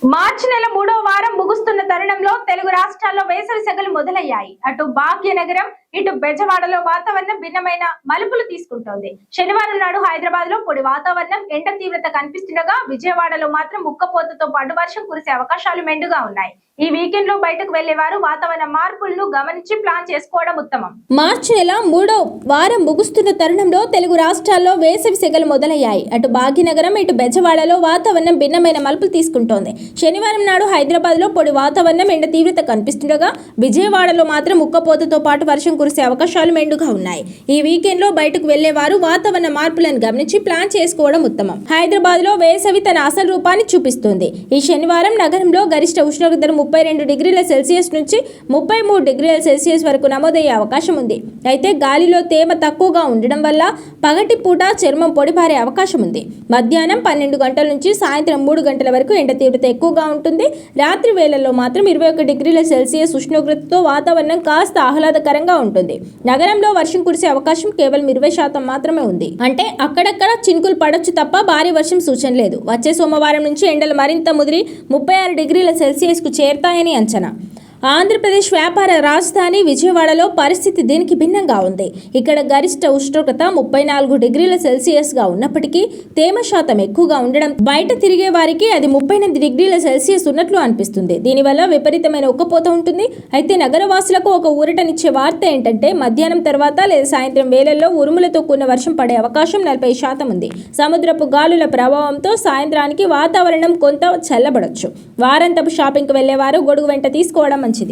మార్చి నెల 3వ వారం ముగుస్తున్న తరుణంలో తెలుగు రాష్ట్రాల్లో వేసవి సెగలు మొదలయ్యాయి. అటు భాగ్యనగరం, ఇటు బెజవాడలో వాతావరణం భిన్నమైన మలుపులు తీసుకుంటోంది. శనివారం నాడు హైదరాబాద్ లో పొడి వాతావరణం, ఎండ తీవ్రత కనిపిస్తుండగా విజయవాడలో మాత్రం ముక్కపోతతో పాటు వర్షం కురిసే అవకాశాలు మెండుగా ఉన్నాయి. ఈ వీకెండ్ లో బయటకు వెళ్లేవారు వాతావరణ మార్పులను గమనించి ప్లాన్ చేసుకోవడం ఉత్తమం. మార్చి నెల 3వ వారం ముగుస్తున్న తరుణంలో తెలుగు రాష్ట్రాల్లో వేసవి సెగలు మొదలయ్యాయి. అటు భాగ్యనగరం, ఇటు బెజవాడలో వాతావరణం భిన్నమైన మలుపులు తీసుకుంటోంది. శనివారం నాడు హైదరాబాద్ లో పొడి వాతావరణం, ఎండ తీవ్రత కనిపిస్తుండగా విజయవాడలో మాత్రం ముక్కపోతతో పాటు వర్షం కురిసే అవకాశాలు మెండుగా ఉన్నాయి. ఈ వీకెండ్ లో బయటకు వెళ్లేవారు వాతావరణ మార్పులను గమనించి ప్లాన్ చేసుకోవడం ఉత్తమం. హైదరాబాద్ లో వేసవి తన అసలు రూపాన్ని చూపిస్తుంది. ఈ శనివారం నగరంలో గరిష్ట ఉష్ణోగ్రతలు 32 డిగ్రీల సెల్సియస్ నుంచి 33 డిగ్రీల సెల్సియస్ వరకు నమోదయ్యే అవకాశం ఉంది. అయితే గాలిలో తేమ తక్కువగా ఉండడం వల్ల పగటి పూట చర్మం పొడిబారే అవకాశం ఉంది. మధ్యాహ్నం 12 గంటల నుంచి సాయంత్రం 3 గంటల వరకు ఎండ తీవ్రత ఎక్కువగా ఉంటుంది. రాత్రి వేళల్లో మాత్రం 21 డిగ్రీల సెల్సియస్ ఉష్ణోగ్రతతో వాతావరణం కాస్త ఆహ్లాదకరంగా ఉంటుంది. నగరంలో వర్షం కురిసే అవకాశం కేవలం 20% మాత్రమే ఉంది. అంటే అక్కడక్కడ చినుకులు పడొచ్చు తప్ప భారీ వర్షం సూచన లేదు. వచ్చే సోమవారం నుంచి ఎండలు మరింత ముదిరి 36 డిగ్రీల సెల్సియస్ కు చేరుతాయని అంచనా. ఆంధ్రప్రదేశ్ వ్యాపార రాజధాని విజయవాడలో పరిస్థితి దీనికి భిన్నంగా ఉంది. ఇక్కడ గరిష్ట ఉష్ణోగ్రత 34 డిగ్రీల సెల్సియస్ గా ఉన్నప్పటికీ తేమ శాతం ఎక్కువగా ఉండడం బయట తిరిగే వారికి అది 38 డిగ్రీల సెల్సియస్ ఉన్నట్లు అనిపిస్తుంది. దీనివల్ల విపరీతమైన ఉక్కపోత ఉంటుంది. అయితే నగరవాసులకు ఒక ఊరటనిచ్చే వార్త ఏంటంటే మధ్యాహ్నం తర్వాత లేదా సాయంత్రం వేళల్లో ఉరుములతో కూడిన వర్షం పడే అవకాశం 40% ఉంది. సముద్రపు గాలుల ప్రభావంతో సాయంత్రానికి వాతావరణం కొంత చల్లబడొచ్చు. వారాంతపు షాపింగ్కి వెళ్లేవారు గొడుగు వెంట తీసుకోవడం